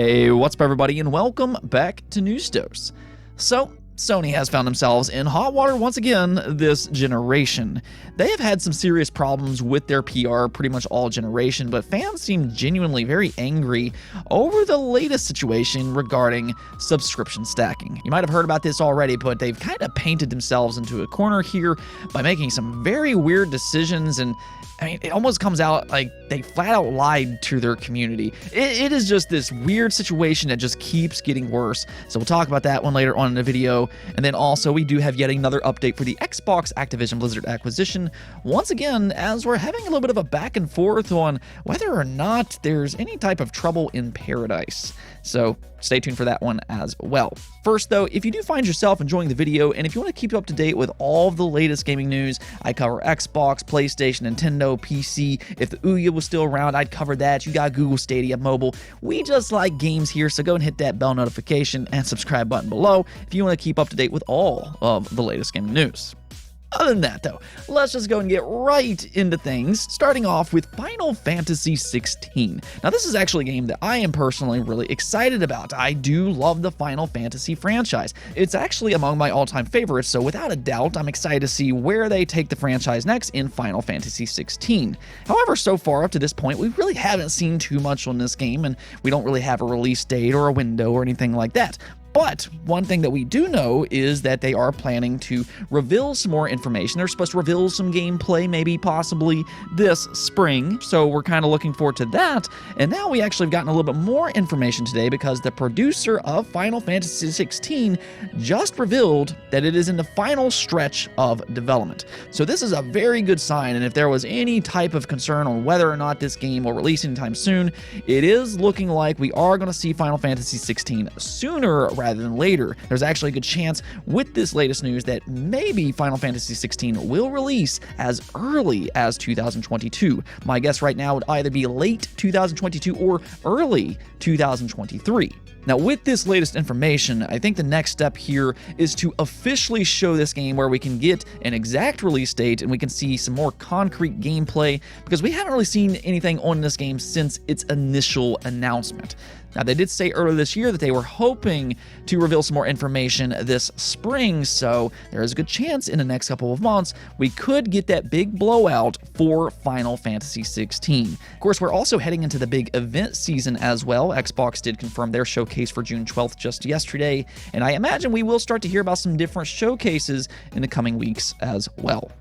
Hey, what's up everybody, and welcome back to News Dose. So, Sony has found themselves in hot water once again this generation. They have had some serious problems with their PR pretty much all generation, but fans seem genuinely very angry over the latest situation regarding subscription stacking. You might have heard about this already, but they've kind of painted themselves into a corner here by making some very weird decisions, and I mean, it almost comes out like they flat out lied to their community. It is just this weird situation that just keeps getting worse. So we'll talk about that one later on in the video. And then also we do have yet another update for the Xbox Activision Blizzard acquisition. Once again, as we're having a little bit of a back and forth on whether or not there's any type of trouble in paradise. So stay tuned for that one as well. First though, if you do find yourself enjoying the video, and if you want to keep up to date with all of the latest gaming news, I cover Xbox, PlayStation, Nintendo, PC. If the Ouya was still around, I'd cover that. You got Google Stadia Mobile. We just like games here, so go and hit that bell notification and subscribe button below if you want to keep up to date with all of the latest gaming news. Other than that, though, let's just go and get right into things, starting off with Final Fantasy 16. Now, this is actually a game that I am personally really excited about. I do love the Final Fantasy franchise. It's actually among my all-time favorites, so without a doubt, I'm excited to see where they take the franchise next in Final Fantasy 16. However, so far up to this point, we really haven't seen too much on this game, and we don't really have a release date or a window or anything like that. But one thing that we do know is that they are planning to reveal some more information. They're supposed to reveal some gameplay, maybe possibly this spring. So we're kind of looking forward to that. And now we actually have gotten a little bit more information today because the producer of Final Fantasy XVI just revealed that it is in the final stretch of development. So this is a very good sign. And if there was any type of concern on whether or not this game will release anytime soon, it is looking like we are going to see Final Fantasy XVI sooner rather than later. There's actually a good chance with this latest news that maybe Final Fantasy XVI will release as early as 2022. My guess right now would either be late 2022 or early 2023. Now, with this latest information, I think the next step here is to officially show this game where we can get an exact release date and we can see some more concrete gameplay, because we haven't really seen anything on this game since its initial announcement. Now, they did say earlier this year that they were hoping to reveal some more information this spring, so there is a good chance in the next couple of months we could get that big blowout for Final Fantasy 16. Of course, we're also heading into the big event season as well. Xbox did confirm their showcase for June 12th just yesterday, and I imagine we will start to hear about some different showcases in the coming weeks as well.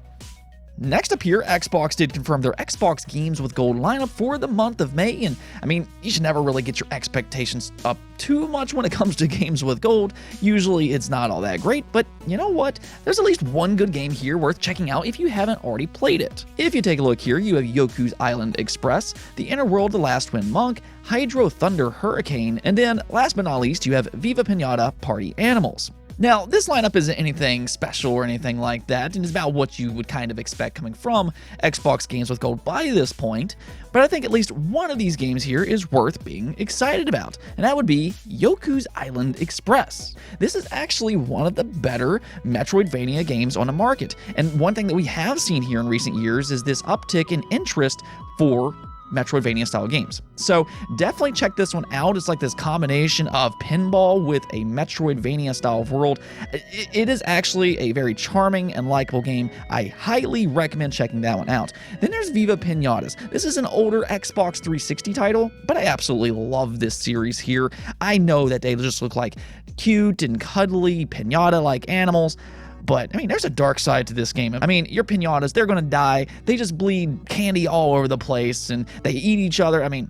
Next up here, Xbox did confirm their Xbox Games with Gold lineup for the month of May, and I mean, you should never really get your expectations up too much when it comes to Games with Gold. Usually it's not all that great, but you know what? There's at least one good game here worth checking out if you haven't already played it. If you take a look here, you have Yoku's Island Express, The Inner World: The Last Wind Monk, Hydro Thunder Hurricane, and then last but not least, you have Viva Pinata Party Animals. Now, this lineup isn't anything special or anything like that, and it's about what you would kind of expect coming from Xbox Games with Gold by this point, but I think at least one of these games here is worth being excited about, and that would be Yoku's Island Express. This is actually one of the better Metroidvania games on the market, and one thing that we have seen here in recent years is this uptick in interest for Metroidvania style games. So definitely check this one out. It's like this combination of pinball with a Metroidvania style of world. It is actually a very charming and likable game. I highly recommend checking that one out. Then there's Viva Pinatas. This is an older Xbox 360 title, but I absolutely love this series here. I know that they just look like cute and cuddly pinata-like animals, but, I mean, there's a dark side to this game. I mean, your pinatas, they're going to die. They just bleed candy all over the place, and they eat each other. I mean,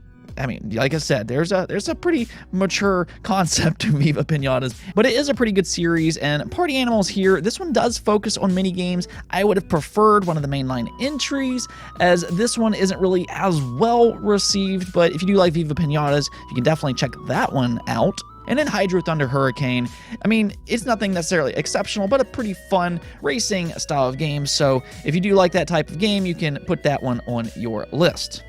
like I said, there's a pretty mature concept to Viva Pinatas, but it is a pretty good series. And Party Animals here, this one does focus on mini games. I would have preferred one of the mainline entries, as this one isn't really as well received. But if you do like Viva Pinatas, you can definitely check that one out. And then Hydro Thunder Hurricane, I mean, it's nothing necessarily exceptional, but a pretty fun racing style of game. So if you do like that type of game, you can put that one on your list.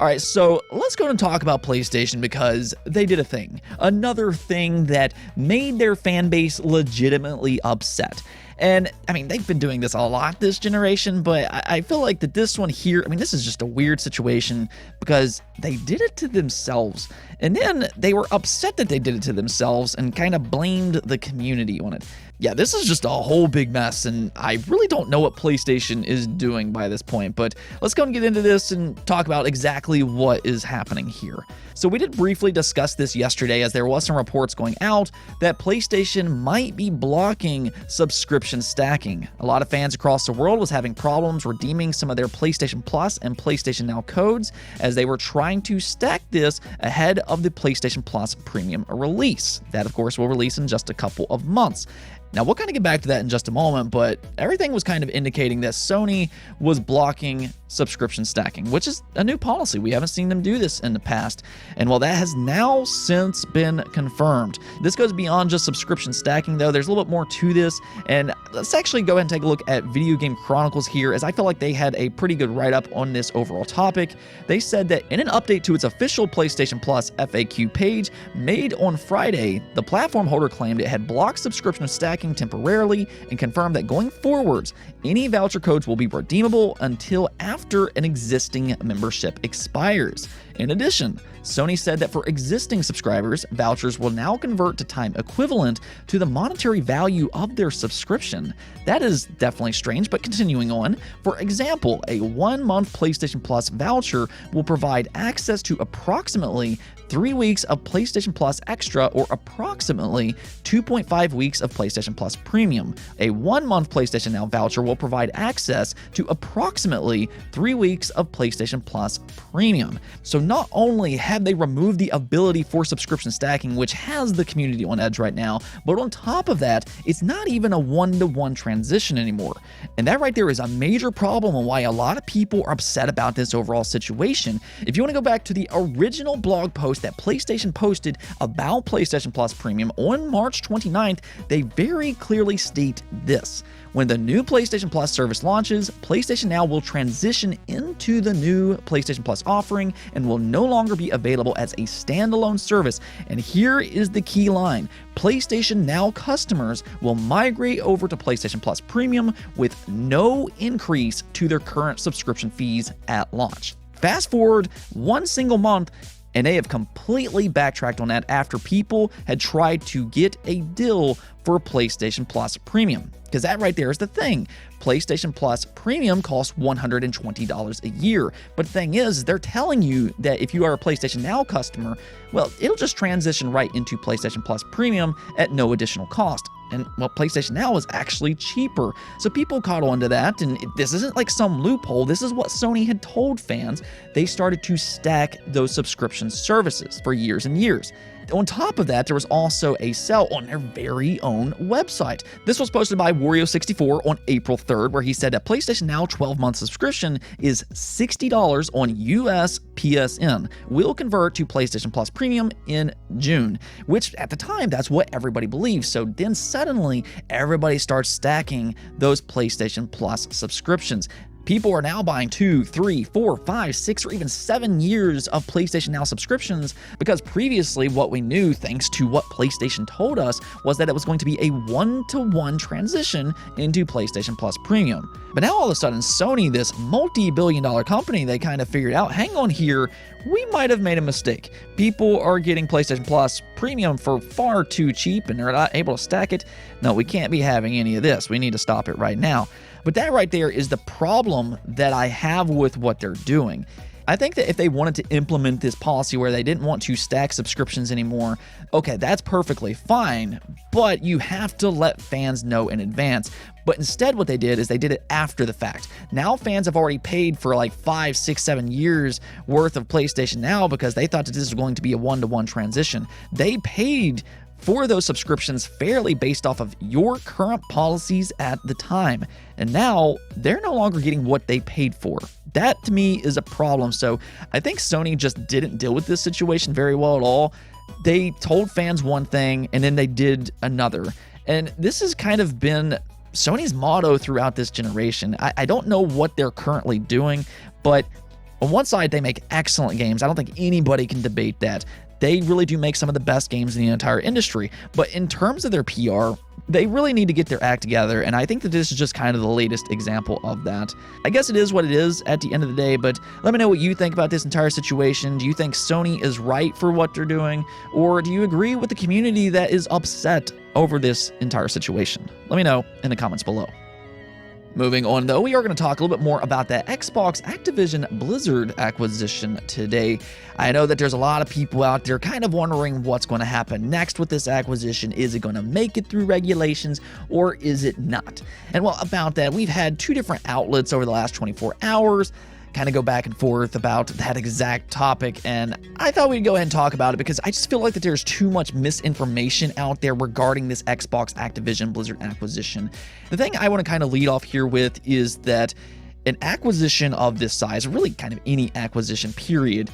All right, so let's go and talk about PlayStation, because they did a thing. Another thing that made their fan base legitimately upset. And I mean, they've been doing this a lot this generation, but I feel like that this one here, I mean, this is just a weird situation because they did it to themselves. And then they were upset that they did it to themselves and kind of blamed the community on it. Yeah, this is just a whole big mess, and I really don't know what PlayStation is doing by this point, but let's go and get into this and talk about exactly what is happening here. So we did briefly discuss this yesterday as there was some reports going out that PlayStation might be blocking subscription stacking. A lot of fans across the world was having problems redeeming some of their PlayStation Plus and PlayStation Now codes as they were trying to stack this ahead of the PlayStation Plus Premium release. That, of course, will release in just a couple of months. Now, we'll kind of get back to that in just a moment, but everything was kind of indicating that Sony was blocking subscription stacking, which is a new policy. We haven't seen them do this in the past. And while that has now since been confirmed, this goes beyond just subscription stacking, though. There's a little bit more to this. And let's actually go ahead and take a look at Video Game Chronicles here, as I feel like they had a pretty good write-up on this overall topic. They said that in an update to its official PlayStation Plus FAQ page made on Friday, the platform holder claimed it had blocked subscription stacking temporarily and confirmed that going forwards, any voucher codes will be redeemable until after an existing membership expires. In addition, Sony said that for existing subscribers, vouchers will now convert to time equivalent to the monetary value of their subscription. That is definitely strange, but continuing on. For example, a 1-month PlayStation Plus voucher will provide access to approximately 3 weeks of PlayStation Plus Extra or approximately 2.5 weeks of PlayStation Plus Premium. A 1-month PlayStation Now voucher will provide access to approximately 3 weeks of PlayStation Plus Premium. So not only have they removed the ability for subscription stacking, which has the community on edge right now, but on top of that, it's not even a one-to-one transition anymore. And that right there is a major problem and why a lot of people are upset about this overall situation. If you want to go back to the original blog post that PlayStation posted about PlayStation Plus Premium on March 29th, they very clearly state this. When the new PlayStation Plus service launches, PlayStation Now will transition into the new PlayStation Plus offering and will no longer be available as a standalone service. And here is the key line. PlayStation Now customers will migrate over to PlayStation Plus Premium with no increase to their current subscription fees at launch. Fast forward one single month, and they have completely backtracked on that after people had tried to get a deal for PlayStation Plus Premium. Because that right there is the thing. PlayStation Plus Premium costs $120 a year. But the thing is, they're telling you that if you are a PlayStation Now customer, well, it'll just transition right into PlayStation Plus Premium at no additional cost. And, well, PlayStation Now is actually cheaper. So people caught on to that, and this isn't like some loophole. This is what Sony had told fans. They started to stack those subscription services for years and years. On top of that, there was also a sale on their very own website. This was posted by Wario64 on April 3rd, where he said that PlayStation Now 12-month subscription is $60 on US PSN. Will convert to PlayStation Plus Premium in June, which at the time, that's what everybody believed. So then suddenly, everybody starts stacking those PlayStation Plus subscriptions. People are now buying 2, 3, 4, 5, 6, or even 7 years of PlayStation Now subscriptions because previously what we knew, thanks to what PlayStation told us, was that it was going to be a one-to-one transition into PlayStation Plus Premium. But now all of a sudden, Sony, this multi-billion-dollar company, they kind of figured out, hang on here, we might have made a mistake. People are getting PlayStation Plus Premium for far too cheap and they're not able to stack it. No, we can't be having any of this. We need to stop it right now. But that right there is the problem that I have with what they're doing. I think that if they wanted to implement this policy where they didn't want to stack subscriptions anymore, okay, that's perfectly fine, but you have to let fans know in advance. But instead what they did is they did it after the fact. Now fans have already paid for like 5, 6, 7 years worth of PlayStation Now because they thought that this was going to be a one-to-one transition. They paid for those subscriptions fairly based off of your current policies at the time. And now they're no longer getting what they paid for. That to me is a problem. So I think Sony just didn't deal with this situation very well at all. They told fans one thing and then they did another. And this has kind of been Sony's motto throughout this generation. I don't know what they're currently doing, but on one side, they make excellent games. I don't think anybody can debate that. They really do make some of the best games in the entire industry. But in terms of their PR, They really need to get their act together, and I think that this is just kind of the latest example of that. I guess it is what it is at the end of the day, but let me know what you think about this entire situation. Do you think Sony is right for what they're doing, or do you agree with the community that is upset over this entire situation? Let me know in the comments below. Moving on, though, we are going to talk a little bit more about that Xbox Activision Blizzard acquisition today. I know that there's a lot of people out there kind of wondering what's going to happen next with this acquisition. Is it going to make it through regulations, or is it not? And well, about that, we've had two different outlets over the last 24 hours kind of go back and forth about that exact topic, and I thought we'd go ahead and talk about it because I just feel like that there's too much misinformation out there regarding this Xbox Activision Blizzard acquisition. The thing I want to kind of lead off here with is that an acquisition of this size, really kind of any acquisition period,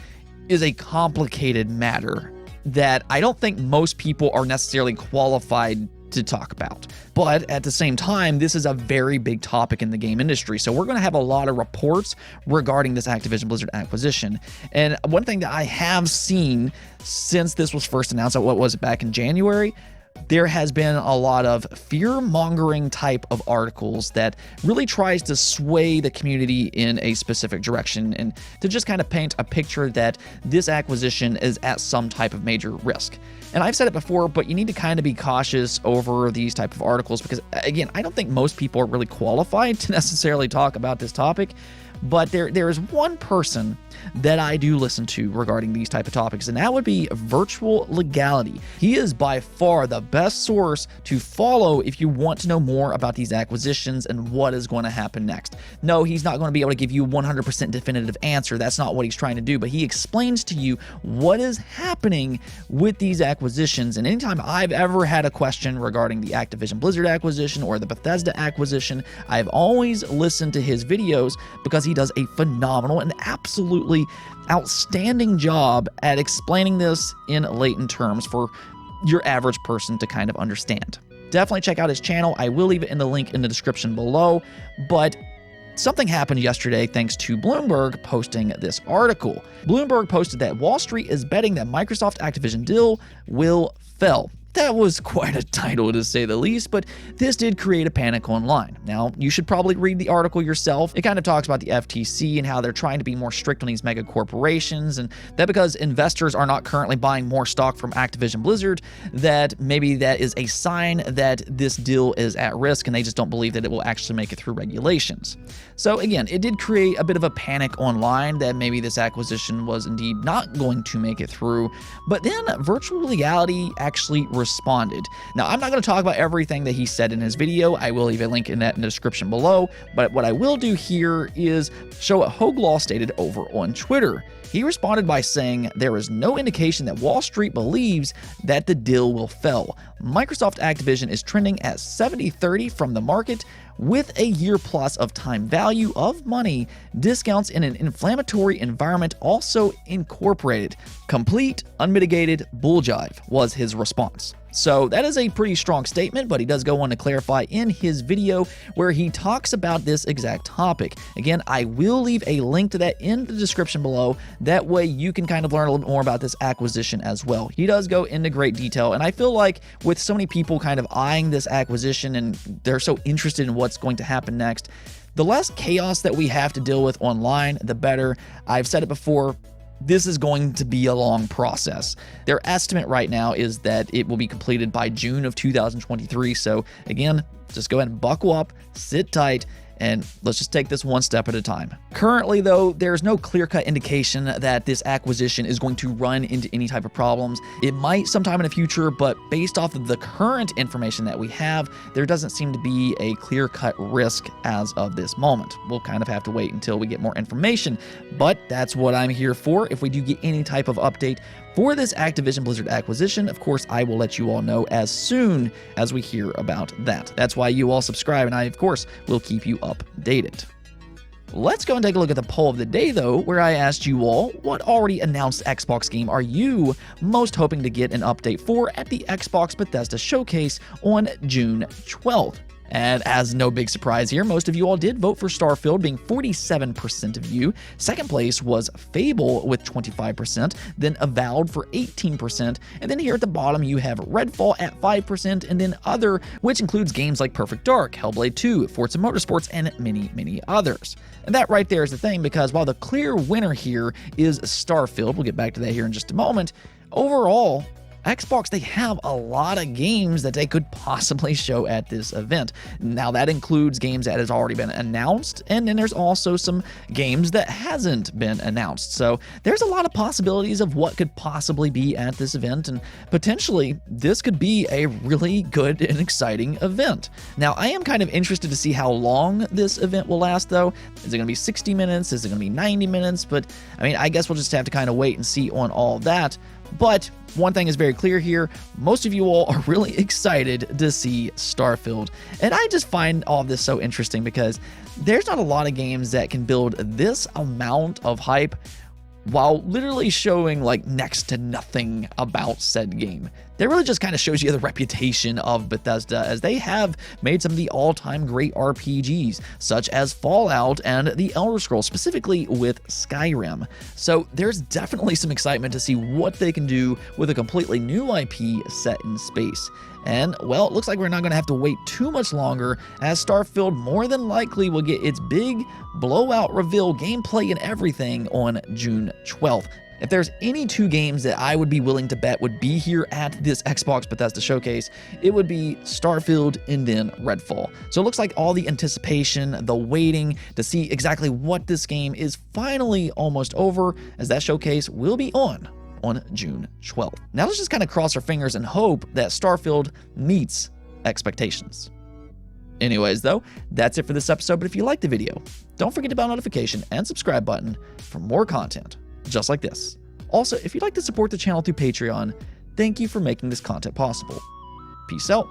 is a complicated matter that I don't think most people are necessarily qualified to talk about. But at the same time, this is a very big topic in the game industry. So we're going to have a lot of reports regarding this Activision Blizzard acquisition. And one thing that I have seen since this was first announced, what was it, back in January, there has been a lot of fear-mongering type of articles that really tries to sway the community in a specific direction and to just kind of paint a picture that this acquisition is at some type of major risk. And I've said it before, but you need to kind of be cautious over these type of articles because, again, I don't think most people are really qualified to necessarily talk about this topic. But there is one person that I do listen to regarding these type of topics, and that would be Virtual Legality. He is by far the best source to follow if you want to know more about these acquisitions and what is going to happen next. No, he's not going to be able to give you a 100% definitive answer. That's not what he's trying to do, but he explains to you what is happening with these acquisitions. And anytime I've ever had a question regarding the Activision Blizzard acquisition or the Bethesda acquisition, I've always listened to his videos because he does a phenomenal and absolutely outstanding job at explaining this in layman terms for your average person to kind of understand. Definitely check out his channel. I will leave it in the link in the description below, but something happened yesterday thanks to Bloomberg posting this article. Bloomberg posted that Wall Street is betting that Microsoft Activision deal will fail. That was quite a title to say the least, but this did create a panic online. Now, you should probably read the article yourself. It kind of talks about the FTC and how they're trying to be more strict on these mega corporations, and that because investors are not currently buying more stock from Activision Blizzard, that maybe that is a sign that this deal is at risk and they just don't believe that it will actually make it through regulations. So again, it did create a bit of a panic online that maybe this acquisition was indeed not going to make it through, but then Virtual Legality actually responded. Now, I'm not going to talk about everything that he said in his video. I will leave a link in that in the description below, but what I will do here is show what Hogue Law stated over on Twitter. He responded by saying, "There is no indication that Wall Street believes that the deal will fail. Microsoft Activision is trending at 70-30 from the market with a year plus of time value of money, discounts in an inflammatory environment also incorporated. Complete, unmitigated bull jive," was his response. So that is a pretty strong statement, but he does go on to clarify in his video where he talks about this exact topic. Again, I will leave a link to that in the description below. That way you can kind of learn a little bit more about this acquisition as well. He does go into great detail, and I feel like with so many people kind of eyeing this acquisition and they're so interested in what's going to happen next, the less chaos that we have to deal with online, the better. I've said it before. This is going to be a long process. Their estimate right now is that it will be completed by June of 2023. So again, just go ahead and buckle up, sit tight, and let's just take this one step at a time. Currently, though, there's no clear-cut indication that this acquisition is going to run into any type of problems. It might sometime in the future, but based off of the current information that we have, there doesn't seem to be a clear-cut risk as of this moment. We'll kind of have to wait until we get more information, but that's what I'm here for. If we do get any type of update for this Activision Blizzard acquisition, of course, I will let you all know as soon as we hear about that. That's why you all subscribe, and I, of course, will keep you updated. Let's go and take a look at the poll of the day, though, where I asked you all, what already announced Xbox game are you most hoping to get an update for at the Xbox Bethesda Showcase on June 12th? And as no big surprise here, most of you all did vote for Starfield, being 47% of you. Second place was Fable with 25%, then Avowed for 18%, and then here at the bottom you have Redfall at 5%, and then Other, which includes games like Perfect Dark, Hellblade 2, Forza Motorsports, and many others. And that right there is the thing, because while the clear winner here is Starfield, we'll get back to that here in just a moment, overall, Xbox, they have a lot of games that they could possibly show at this event. Now, that includes games that has already been announced, and then there's also some games that hasn't been announced. So there's a lot of possibilities of what could possibly be at this event, and potentially this could be a really good and exciting event. Now, I am kind of interested to see how long this event will last, though. Is it going to be 60 minutes? Is it going to be 90 minutes? But, I mean, I guess we'll just have to kind of wait and see on all that. But one thing is very clear here, most of you all are really excited to see Starfield. And I just find all of this so interesting because there's not a lot of games that can build this amount of hype while literally showing like next to nothing about said game. That really just kind of shows you the reputation of Bethesda, as they have made some of the all-time great RPGs, such as Fallout and The Elder Scrolls, specifically with Skyrim. So there's definitely some excitement to see what they can do with a completely new IP set in space. And, well, it looks like we're not going to have to wait too much longer, as Starfield more than likely will get its big blowout reveal gameplay and everything on June 12th. If there's any two games that I would be willing to bet would be here at this Xbox Bethesda showcase, it would be Starfield and then Redfall. So it looks like all the anticipation, the waiting to see exactly what this game is finally almost over, as that showcase will be on June 12th. Now let's just kind of cross our fingers and hope that Starfield meets expectations. Anyways, though, that's it for this episode, but if you liked the video, don't forget to bell notification and subscribe button for more content just like this. Also, if you'd like to support the channel through Patreon, thank you for making this content possible. Peace out.